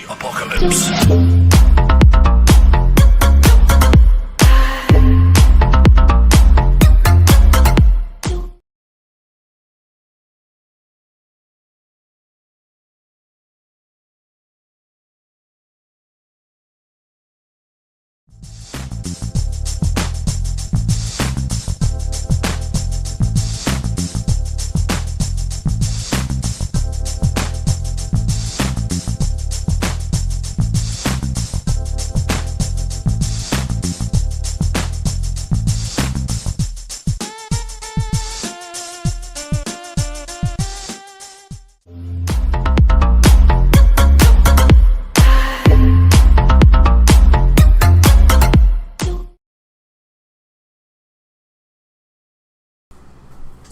Apocalypse.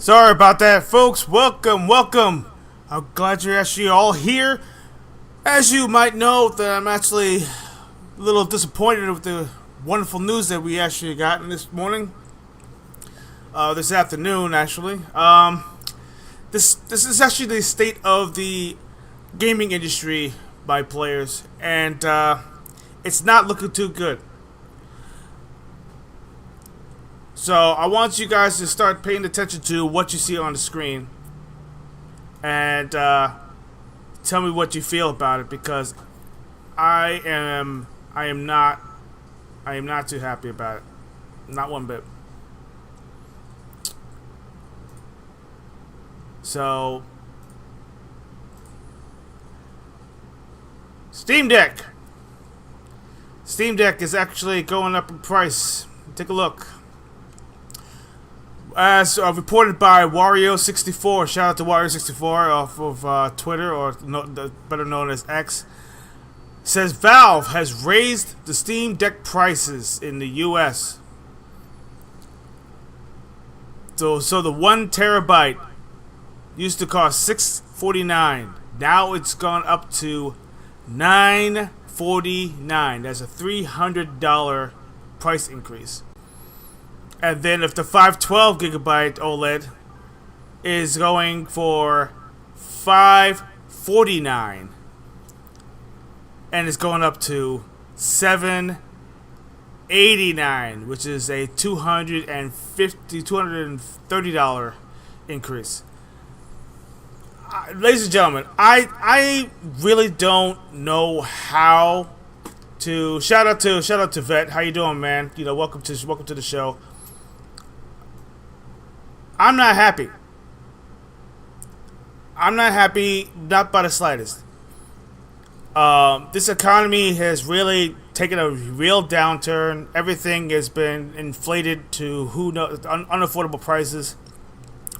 Sorry about that, folks. Welcome. I'm glad you're actually all here. As you might know, that I'm actually a little disappointed with the wonderful news that we actually got this morning. This afternoon, actually. This is actually the state of the gaming industry by players, and it's not looking too good. So I want you guys to start paying attention to what you see on the screen, and tell me what you feel about it, because I am not too happy about it, not one bit. So Steamdeck is actually going up in price. Take a look. As reported by Wario64, shout out to Wario64 off of Twitter, or better known as X, says Valve has raised the Steam Deck prices in the US. So the 1 terabyte used to cost $649. Now it's gone up to $949. That's a $300 price increase. And then if the 512 gigabyte OLED is going for $549, and it's going up to $789, which is a $230 increase. Ladies and gentlemen, I really don't know how to shout out to Vet. How you doing, man? You know, welcome to the show. I'm not happy. Not by the slightest. This economy has really taken a real downturn. Everything has been inflated to who knows, unaffordable prices.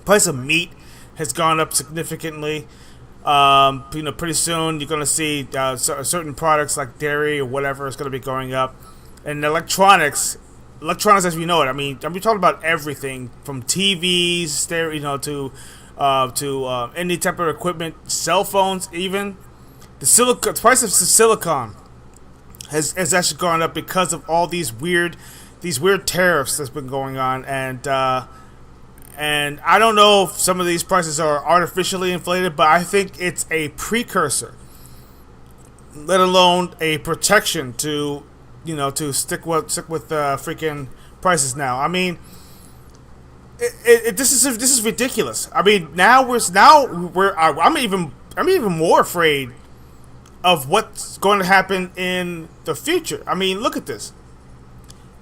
Price of meat has gone up significantly. Pretty soon you're going to see certain products like dairy or whatever is going to be going up, and electronics as we know it. I mean, I'm talking about everything from TVs, to any type of equipment, cell phones, even the price of silicon has actually gone up because of all these weird tariffs that's been going on, and I don't know if some of these prices are artificially inflated, but I think it's a precursor, let alone a protection to stick with freaking prices now. I mean, this is ridiculous. I mean, I'm even more afraid of what's going to happen in the future. I mean, look at this.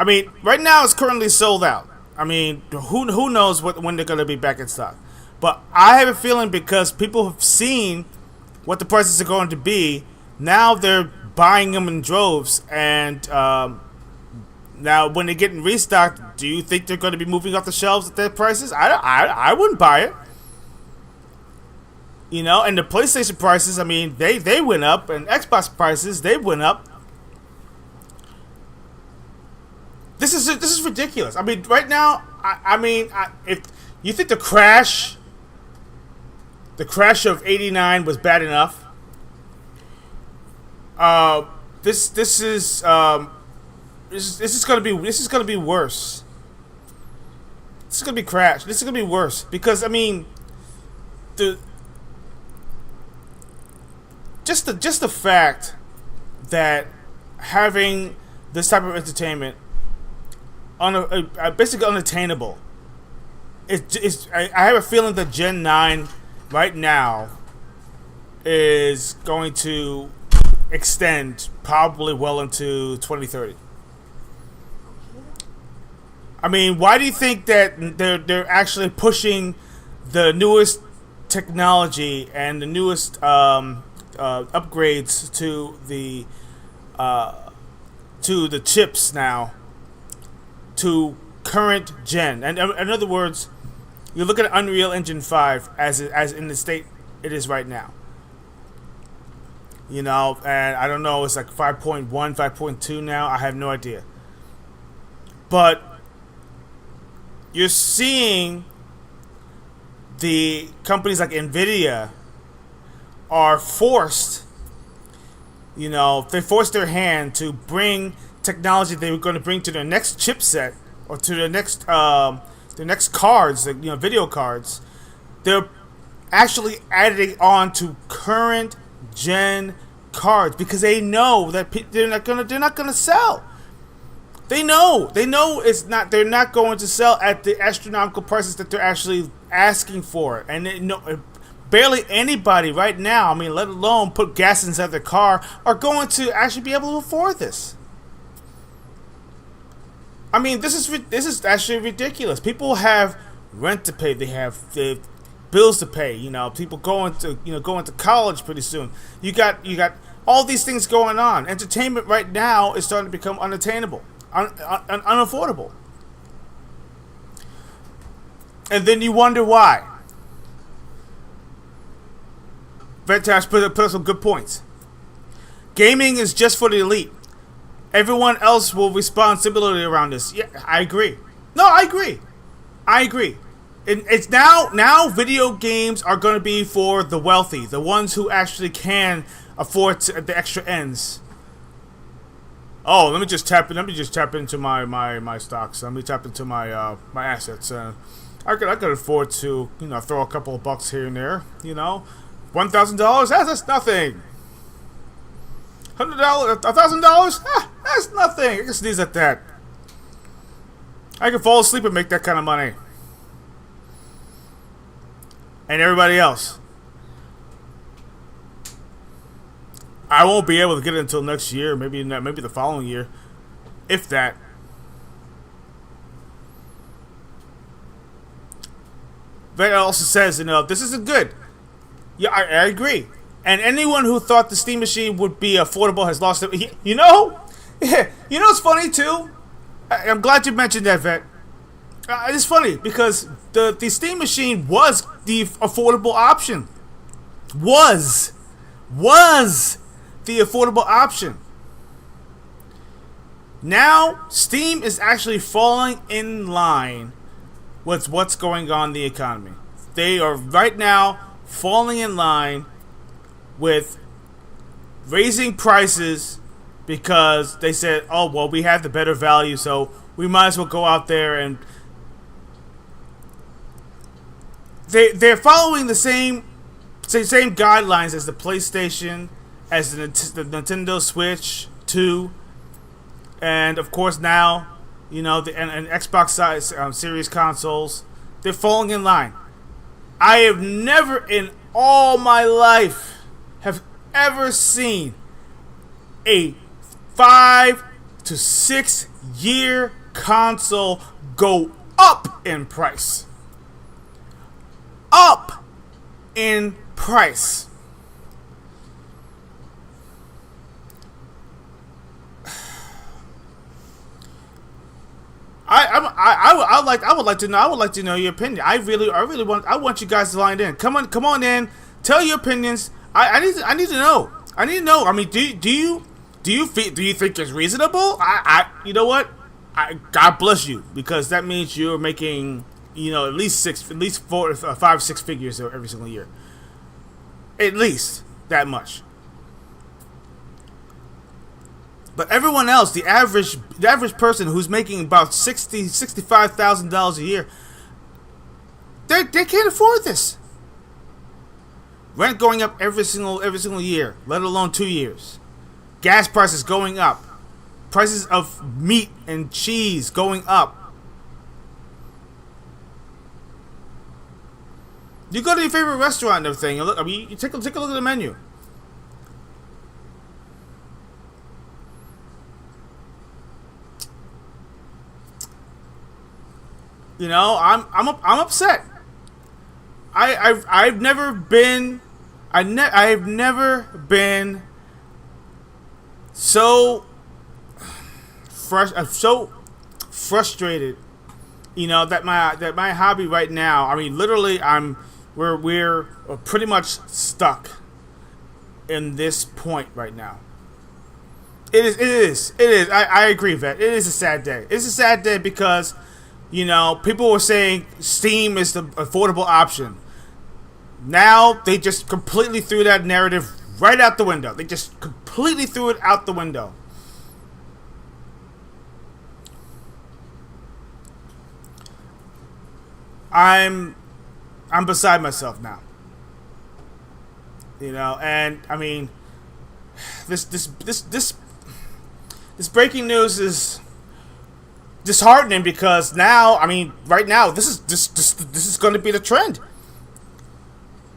I mean, right now it's currently sold out. I mean, who knows when they're going to be back in stock? But I have a feeling, because people have seen what the prices are going to be. Now they're buying them in droves, and now when they're getting restocked, do you think they're going to be moving off the shelves at their prices? I wouldn't buy it. And the PlayStation prices, I mean, they went up, and Xbox prices, they went up. This is ridiculous. I mean, right now, if you think the crash of '89 was bad enough, this is gonna be worse. This is gonna be crash. This is gonna be worse, because I mean, just the fact that having this type of entertainment basically unattainable. I have a feeling that Gen 9 right now is going to extend probably well into 2030. I mean, why do you think that they're actually pushing the newest technology and the newest upgrades to the chips now to current gen? And in other words, you look at Unreal Engine 5 as in the state it is right now. You know, and I don't know, it's like 5.1, 5.2 now. I have no idea. But you're seeing the companies like Nvidia are forced, you know, they forced their hand to bring technology they were going to bring to their next chipset or to their next cards, like, you know, video cards. They're actually adding on to current gen cards because they know that they're not gonna sell. They know they're not going to sell at the astronomical prices that they're actually asking for, and barely anybody right now, I mean, let alone put gas inside their car, are going to actually be able to afford this. I mean, this is actually ridiculous. People have rent to pay. They have bills to pay. You know, people going to college pretty soon. You got all these things going on. Entertainment right now is starting to become unattainable, unaffordable. And then you wonder why. Ventash put up some good points. Gaming is just for the elite. Everyone else will respond similarly around this. Yeah, I agree. No, I agree. It's now video games are going to be for the wealthy, the ones who actually can afford the extra ends. Oh, let me just tap into my stocks. Let me tap into my assets. I could afford to, you know, throw a couple of bucks here and there. You know, $1,000. That's nothing. $100, $1,000. That's nothing. I can sneeze at that. I can fall asleep and make that kind of money. And everybody else, I won't be able to get it until next year, maybe the following year, if that. But it also says, you know, this isn't good. Yeah, I agree. And anyone who thought the Steam machine would be affordable has lost it. You know, you know, it's funny too. I'm glad you mentioned that, Vet. It's funny because the Steam machine was the affordable option. Was the affordable option. Now, Steam is actually falling in line with what's going on in the economy. They are right now falling in line with raising prices because they said, oh, well, we have the better value, so we might as well go out there and... They're following the same guidelines as the PlayStation, as the Nintendo Switch 2, and of course now, you know, and Xbox Series consoles. They're falling in line. I have never in all my life have ever seen a 5 to 6 year console go up in price. Up in price. I would like to know your opinion. I want you guys to line in. Come on in. Tell your opinions. I need to know. I mean, do you think it's reasonable? You know what? God bless you, because that means you're making, you know, at least 5, 6 figures every single year. At least that much. But everyone else, the average person who's making about $65,000 a year, they can't afford this. Rent going up every single year, let alone 2 years. gas prices going up, prices of meat and cheese going up. You go to your favorite restaurant and everything. You take a look at the menu. You know, I'm upset. I've never been so frustrated. You know, that my hobby right now. I mean, literally, we're pretty much stuck in this point right now. It is. I agree, Vet. It is a sad day. It's a sad day because, you know, people were saying Steam is the affordable option. Now they just completely threw that narrative right out the window. They just completely threw it out the window. I'm beside myself now. You know, and I mean, this breaking news is disheartening because now, I mean, right now, this is going to be the trend.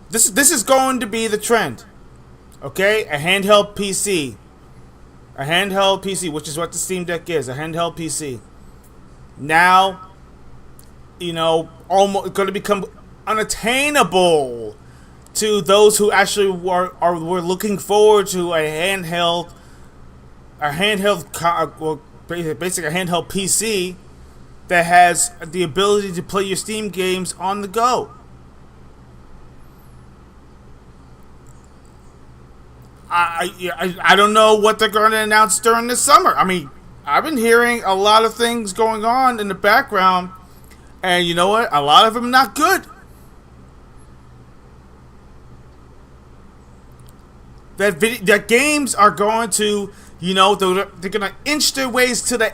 This is going to be the trend. Okay, a handheld PC, which is what the Steam Deck is, a handheld PC. Now, you know, almost going to become unattainable to those who actually were looking forward to a handheld, basically a handheld PC that has the ability to play your Steam games on the go. I don't know what they're going to announce during this summer. I mean, I've been hearing a lot of things going on in the background, and you know what? A lot of them not good. That games are going to, you know, they're going to inch their ways to the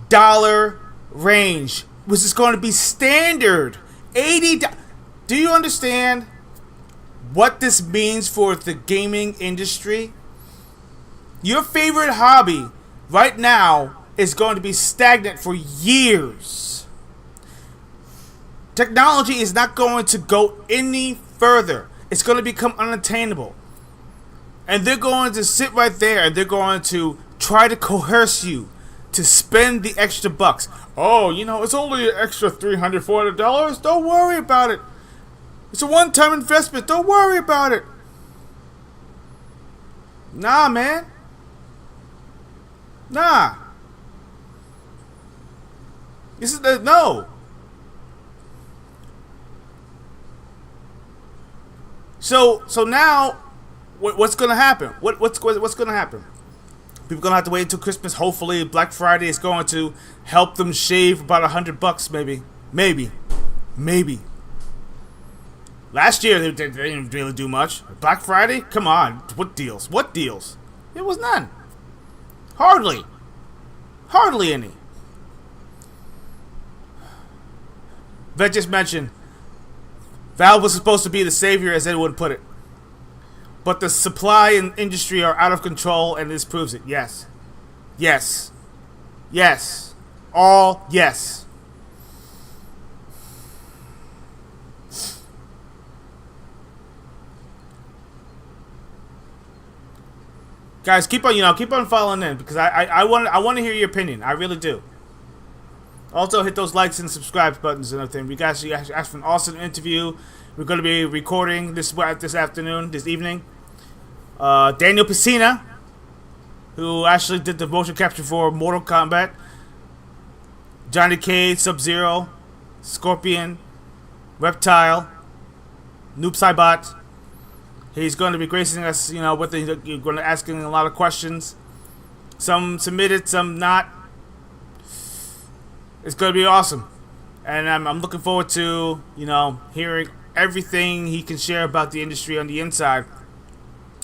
$80 range, which is going to be standard. $80. Do you understand what this means for the gaming industry? Your favorite hobby right now is going to be stagnant for years. Technology is not going to go any further. It's going to become unattainable. And they're going to sit right there and they're going to try to coerce you to spend the extra bucks. Oh, you know, it's only an extra $300, $400. Don't worry about it. It's a one-time investment. Don't worry about it. Nah, man. Nah. This is no. So now, what's going to happen? What's going to happen? People are going to have to wait until Christmas. Hopefully, Black Friday is going to help them shave about $100, maybe. Last year, they didn't really do much. Black Friday? Come on. What deals? There was none. Hardly any. Vet just mentioned Valve was supposed to be the savior, as anyone put it. But the supply and industry are out of control, and this proves it. Yes. All yes. Guys, keep on following in because I want to hear your opinion. I really do. Also, hit those likes and subscribe buttons and everything. We guys asked for an awesome interview. We're going to be recording this evening. Daniel Pesina, who actually did the motion capture for Mortal Kombat. Johnny Cage, Sub-Zero, Scorpion, Reptile, Noob Saibot. He's going to be gracing us, you know, you're going to asking a lot of questions. Some submitted, some not. It's going to be awesome. And I'm looking forward to, you know, hearing everything he can share about the industry on the inside.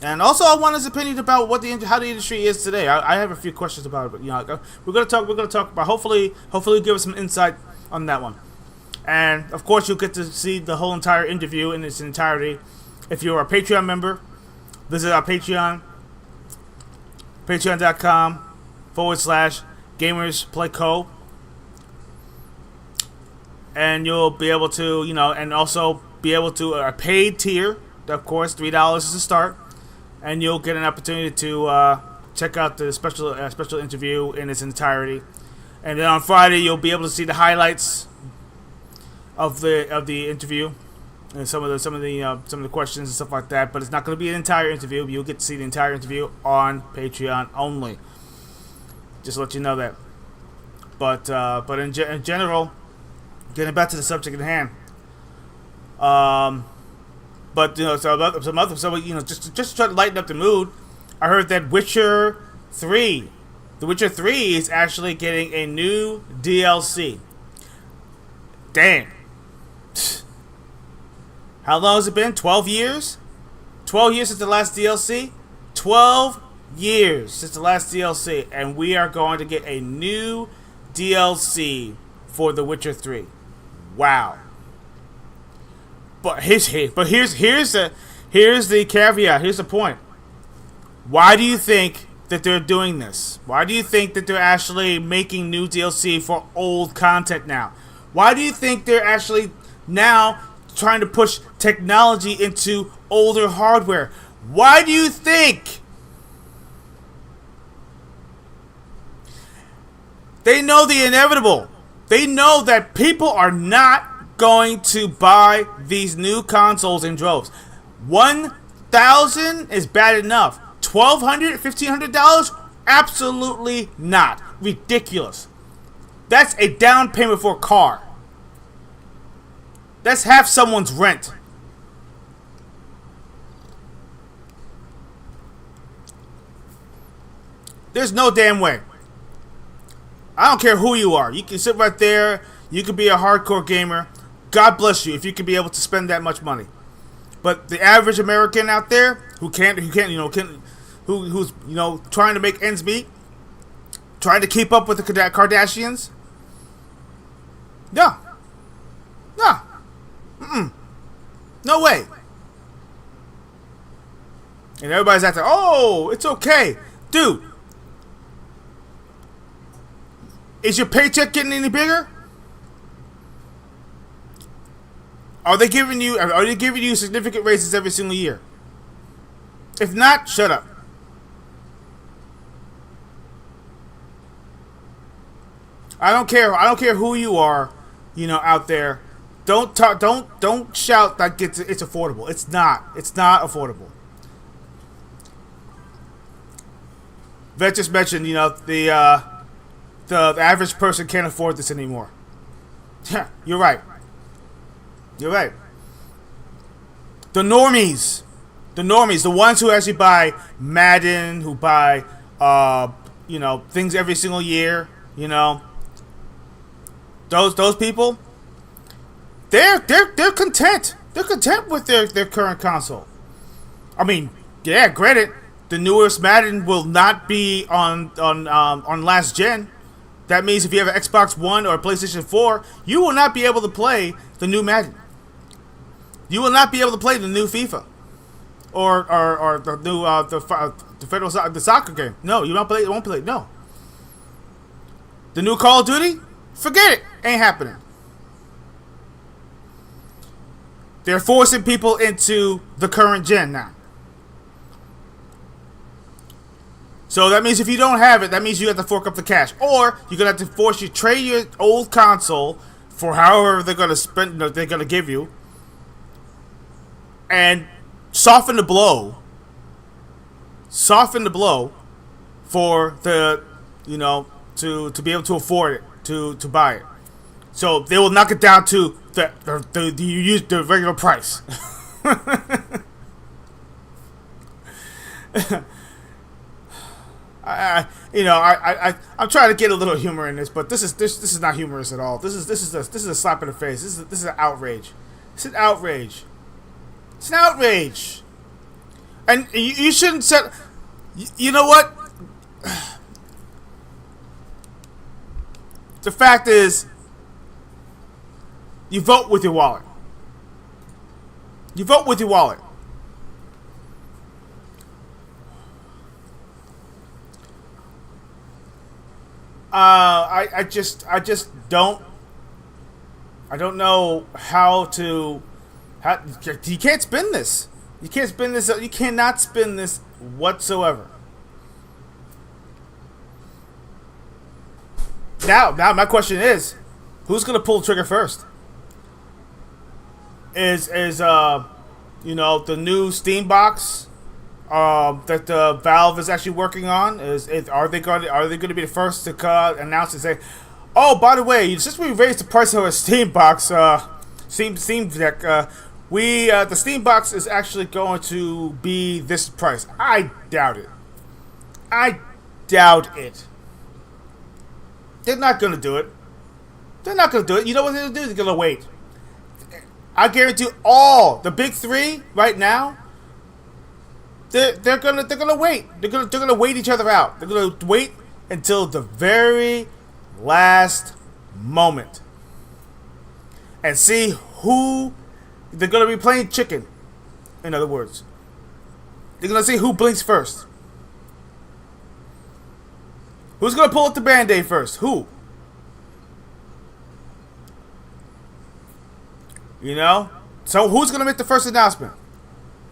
And also, I want his opinion about how the industry is today. I have a few questions about it, but you know, we're gonna talk about. Hopefully, give us some insight on that one. And of course, you'll get to see the whole entire interview in its entirety. If you're a Patreon member, visit our Patreon. Patreon.com/GamersPlayCo. And you'll be able to, and also be able to a paid tier, of course, $3 is the start, and you'll get an opportunity to check out the special interview in its entirety. And then on Friday, you'll be able to see the highlights of the interview and some of the questions and stuff like that. But it's not going to be an entire interview. You'll get to see the entire interview on Patreon only. Just to let you know that. But in general, getting back to the subject at hand. But just to try to lighten up the mood, I heard that The Witcher 3 is actually getting a new DLC. Damn. How long has it been? 12 years? 12 years since the last DLC? 12 years since the last DLC, and we are going to get a new DLC for The Witcher 3. Wow. But here's the caveat. Here's the point. Why do you think that they're doing this? Why do you think that they're actually making new DLC for old content now? Why do you think they're actually now trying to push technology into older hardware? Why do you think? They know the inevitable. They know that people are not going to buy these new consoles in droves. $1,000 is bad enough. $1,200, $1,500? Absolutely not. Ridiculous. That's a down payment for a car. That's half someone's rent. There's no damn way. I don't care who you are. You can sit right there. You can be a hardcore gamer. God bless you if you can be able to spend that much money. But the average American out there who's trying to make ends meet, trying to keep up with the Kardashians, no, no way. And everybody's out there. Oh, it's okay, dude. Is your paycheck getting any bigger? Are they giving you significant raises every single year? If not, shut up. I don't care who you are, out there. Don't shout that it's affordable. It's not. It's not affordable. Vet just mentioned, the average person can't afford this anymore. Yeah, you're right. You're right. The normies, the ones who actually buy Madden, who buy, things every single year, those people, they're content. They're content with their current console. I mean, yeah, granted, the newest Madden will not be on last gen. That means if you have an Xbox One or a PlayStation 4, you will not be able to play the new Madden. You will not be able to play the new FIFA or the new the soccer game. No, you won't play. No. The new Call of Duty, forget it. Ain't happening. They're forcing people into the current gen now. So that means if you don't have it, that means you have to fork up the cash, or you're gonna have to force you trade your old console for however they're gonna spend. They're gonna give you. And soften the blow for the, to be able to afford it, to buy it. So they will knock it down to the regular price. I'm trying to get a little humor in this, but this is not humorous at all. This is a slap in the face. This is an outrage. It's an outrage. It's an outrage. And you shouldn't set... You know what? The fact is, you vote with your wallet. You vote with your wallet. I just don't. I don't know how to. How you can't spin this. You can't spin this. You cannot spin this whatsoever. Now my question is, who's gonna pull the trigger first? Is the new Steam box that Valve is actually working on? Are they going to be the first to announce and say, oh, by the way, since we raised the price of our Steam box, Steamdeck, the Steam box is actually going to be this price? I doubt it. I doubt it. They're not going to do it. They're not going to do it. You know what they're going to do? They're going to wait. I guarantee all the big three right now. They're gonna wait. They're gonna wait each other out. They're gonna wait until the very last moment and see who they're gonna be playing chicken. In other words, they're gonna see who blinks first. Who's gonna pull up the Band-Aid first? Who? You know? So who's going to make the first announcement?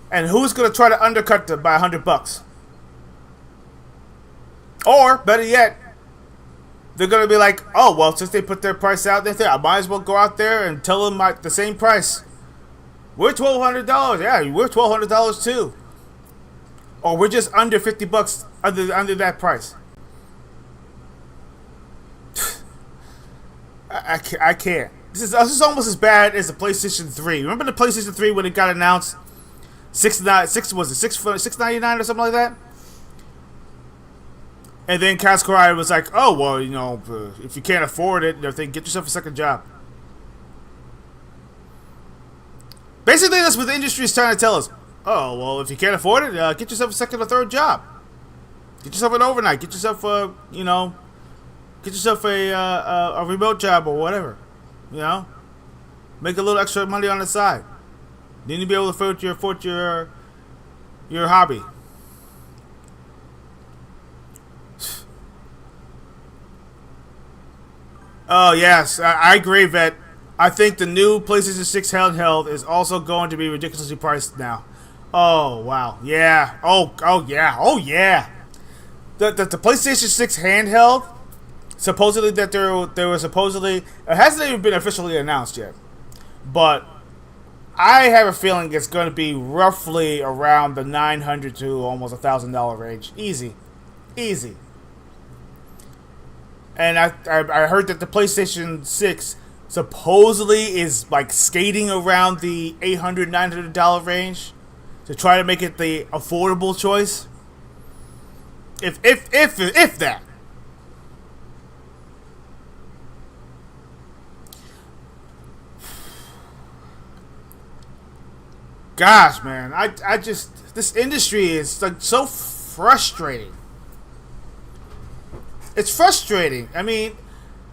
And who's going to try to undercut them by $100? Or, better yet, they're going to be like, oh, well, since they put their price out there, I might as well go out there and tell them the same price. We're $1,200. Yeah, we're $1,200 too. Or we're just under $50 under that price. I can't. This is almost as bad as the PlayStation 3. Remember the PlayStation 3 when it got announced? $6.99 or something like that? And then Cascari was like, oh, well, if you can't afford it, get yourself a second job. Basically, that's what the industry is trying to tell us. Oh, well, if you can't afford it, get yourself a second or third job. Get yourself an overnight. Get yourself a remote job or whatever. Make a little extra money on the side. Then you'll be able to afford your hobby. Oh yes, I agree, Vet. I think the new PlayStation 6 handheld is also going to be ridiculously priced now. Oh wow, yeah. Oh yeah. The PlayStation 6 handheld. Supposedly that there was supposedly, it hasn't even been officially announced yet, but I have a feeling it's going to be roughly around the $900 to almost $1,000 range, easy. And I heard that the PlayStation 6 supposedly is like skating around the $800, $900 range to try to make it the affordable choice, if that. Gosh, man, I just, this industry is like so frustrating. It's frustrating. I mean,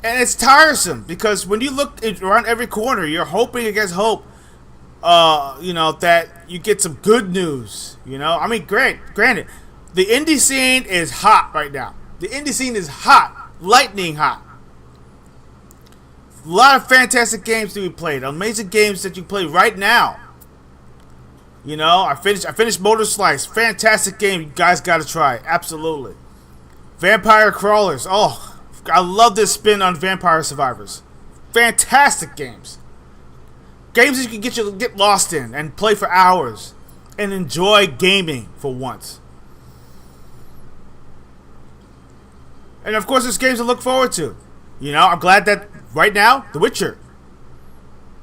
and it's tiresome because when you look around every corner, you're hoping against hope, that you get some good news. I mean, granted, the indie scene is hot right now. The indie scene is hot, lightning hot. A lot of fantastic games to be played, amazing games that you play right now. I finished Motor Slice. Fantastic game. You guys got to try. Absolutely. Vampire Crawlers. Oh, I love this spin on Vampire Survivors. Fantastic games. Games that you can get lost in and play for hours and enjoy gaming for once. And of course, there's games to look forward to. I'm glad that right now, The Witcher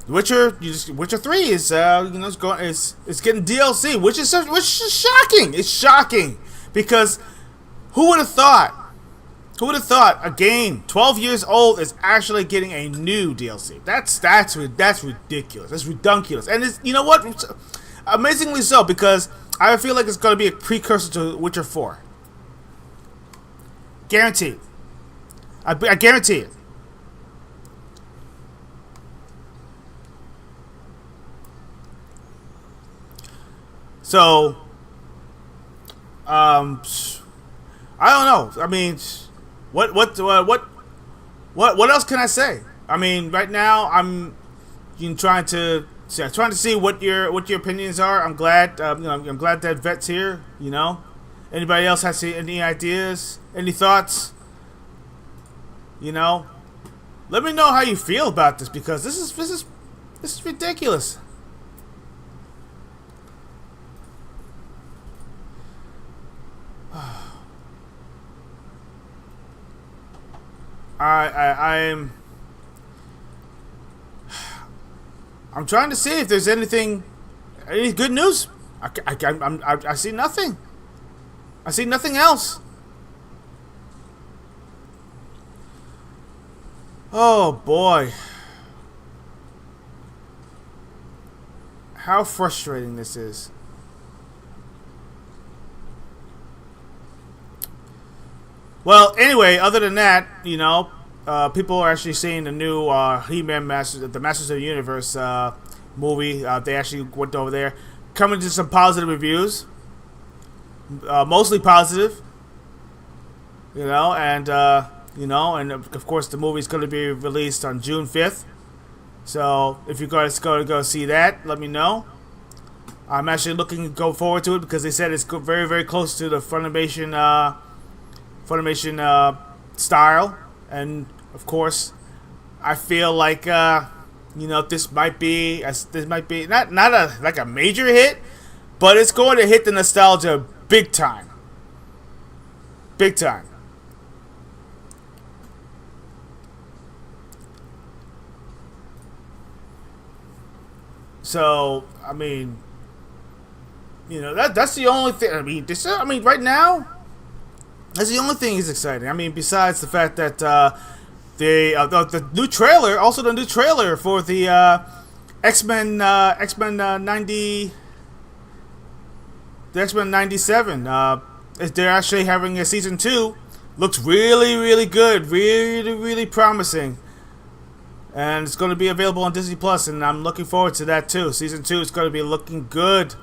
3 is it's getting DLC, which is shocking. It's shocking because who would have thought a game 12 years old is actually getting a new DLC? That's ridiculous. That's redunculous. And it's, you know what? Amazingly so, because I feel like it's going to be a precursor to Witcher 4. Guaranteed. I guarantee it. So, I don't know. I mean, what What else can I say? I mean, right now trying to see what your opinions are. I'm glad I'm glad that Vet's here. Anybody else has any ideas, any thoughts? You know, let me know how you feel about this because this is ridiculous. I'm trying to see if there's any good news. I see nothing. I see nothing else. Oh boy, how frustrating this is. Well, anyway, other than that, people are actually seeing the new He-Man the Masters of the Universe movie. They actually went over there, coming to some positive reviews, mostly positive. And of course the movie's going to be released on June 5th. So if you guys go see that, let me know. I'm actually looking to go forward to it because they said it's very, very close to the Funimation style, and of course, I feel like this might be not a major hit, but it's going to hit the nostalgia big time, big time. So I mean, that's the only thing. Right now. That's the only thing that's exciting. I mean, besides the fact that the new trailer, also the new trailer for the X-Men 90, the X-Men 97. They're actually having a season 2. Looks really, really good, really, really promising, and it's going to be available on Disney Plus, and I'm looking forward to that too. Season 2 is going to be looking good.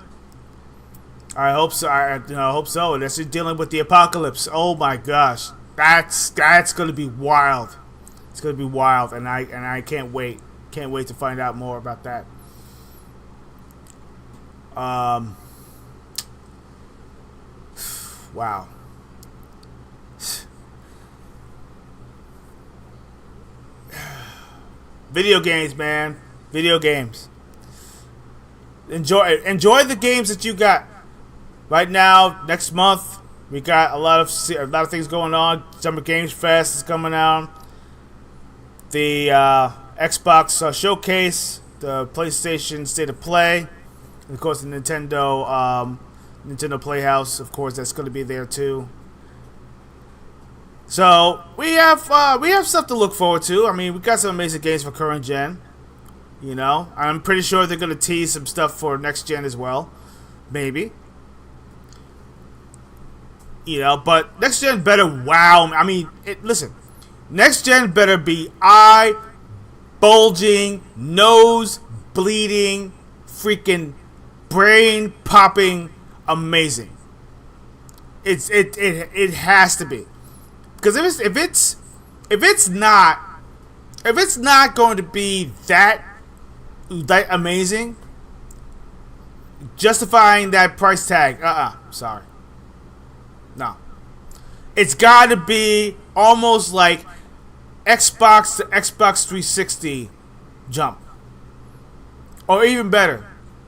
I hope so. I hope so. And that's dealing with the apocalypse. Oh my gosh, that's going to be wild. It's going to be wild, and I can't wait. Can't wait to find out more about that. Wow. Video games, man. Video games. Enjoy the games that you got. Right now, next month, we got a lot of things going on. Summer Games Fest is coming out. The Xbox Showcase, the PlayStation State of Play, and of course the Nintendo Playhouse. Of course, that's going to be there too. So we have stuff to look forward to. I mean, we got some amazing games for current gen. I'm pretty sure they're going to tease some stuff for next gen as well, maybe. But next gen better wow. I mean, listen, next gen better be eye bulging, nose bleeding, freaking brain popping, amazing. It has to be, because if it's not going to be that amazing, justifying that price tag, sorry. No. It's got to be almost like Xbox to Xbox 360 jump. Or even better,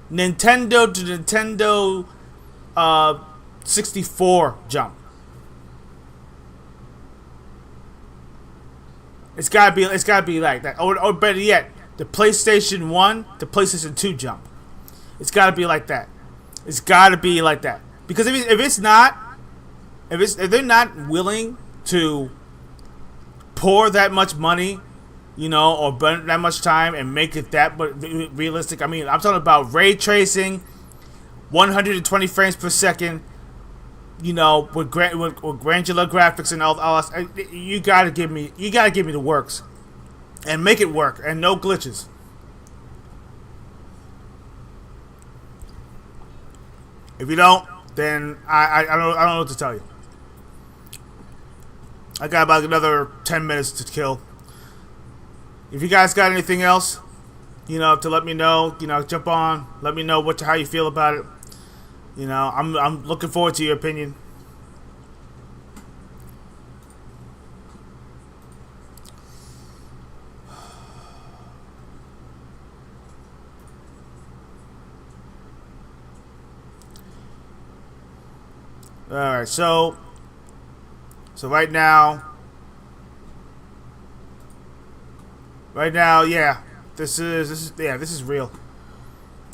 Nintendo to Nintendo 64 jump. It's gotta be like that. Or better yet, the PlayStation 1 to PlayStation 2 jump. It's gotta be like that. It's gotta be like that. Because if they're not willing to pour that much money, or burn that much time and make it that realistic. I mean, I'm talking about ray tracing, 120 frames per second, with granular graphics and all that. You gotta give me the works, and make it work, and no glitches. If you don't, then I don't know what to tell you. I got about another 10 minutes to kill. If you guys got anything else, to let me know, jump on, let me know how you feel about it. I'm looking forward to your opinion. All right, so right now, yeah, this is real.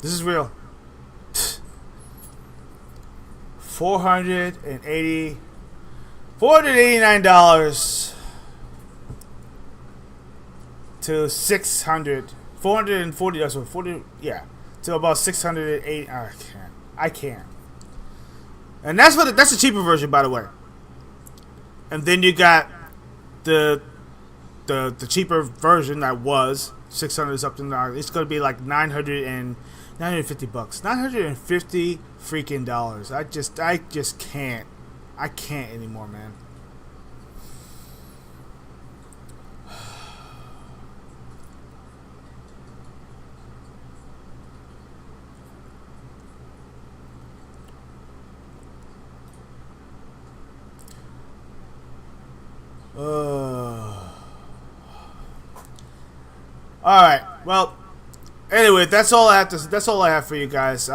This is real. $489 to 600, 440. That's what 40. Yeah, to about 680. I can't. And that's the cheaper version, by the way. And then you got the cheaper version that was 600 something. It's gonna be like $950. $950 freaking dollars. I just can't. I can't anymore, man. All right. Well, anyway, that's all I have for you guys.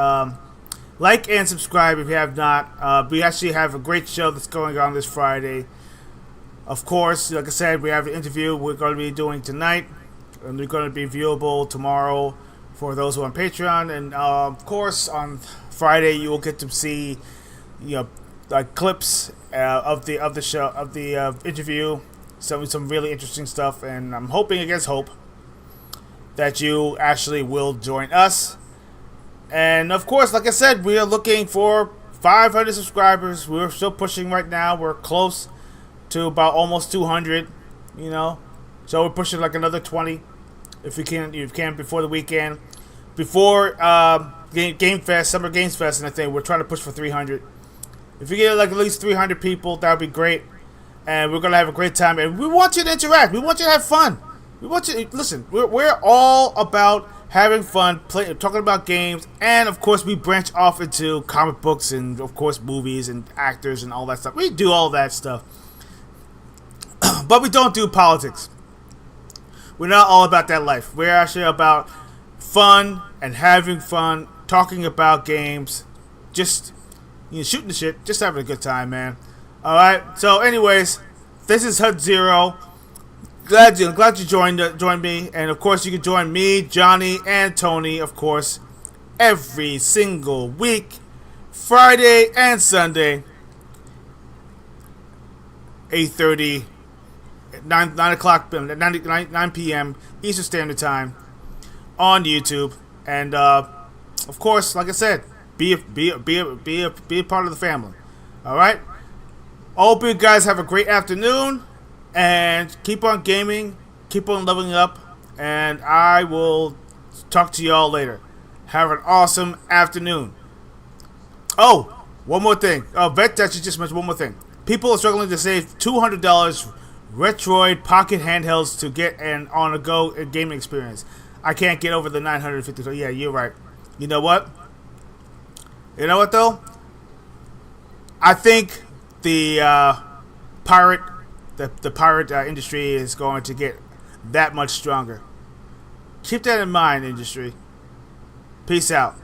Like and subscribe if you have not. We actually have a great show that's going on this Friday. Of course, like I said, we have an interview we're going to be doing tonight, and they're going to be viewable tomorrow for those who are on Patreon. And of course, on Friday you will get to see, like clips of the show, of the interview, some really interesting stuff. And I'm hoping against hope that you actually will join us. And of course, like I said, we are looking for 500 subscribers. We're still pushing right now. We're close to about almost 200, so we're pushing like another 20 if we can before the weekend, before Game Fest, Summer Games Fest, and I think we're trying to push for 300. If you get like at least 300 people, that would be great, and we're gonna have a great time. And we want you to interact. We want you to have fun. We want you to listen. We're all about having fun, talking about games, and of course we branch off into comic books and of course movies and actors and all that stuff. We do all that stuff, but we don't do politics. We're not all about that life. We're actually about fun and having fun, talking about games, just shooting the shit, just having a good time, man. All right. So, anyways, this is HUD Zero. Glad you joined me, and of course you can join me, Johnny, and Tony, of course, every single week, Friday and Sunday, 8:30, 9 p.m. Eastern Standard Time on YouTube, and of course, like I said, be a part of the family. All right. I hope you guys have a great afternoon. And keep on gaming, keep on leveling up, and I will talk to y'all later. Have an awesome afternoon. Oh, one more thing. Vet actually just mentioned one more thing. People are struggling to save $200 Retroid pocket handhelds to get an on-the-go gaming experience. I can't get over the $950. Yeah, you're right. You know what? You know what, though? I think the pirate industry is going to get that much stronger. Keep that in mind, industry. Peace out.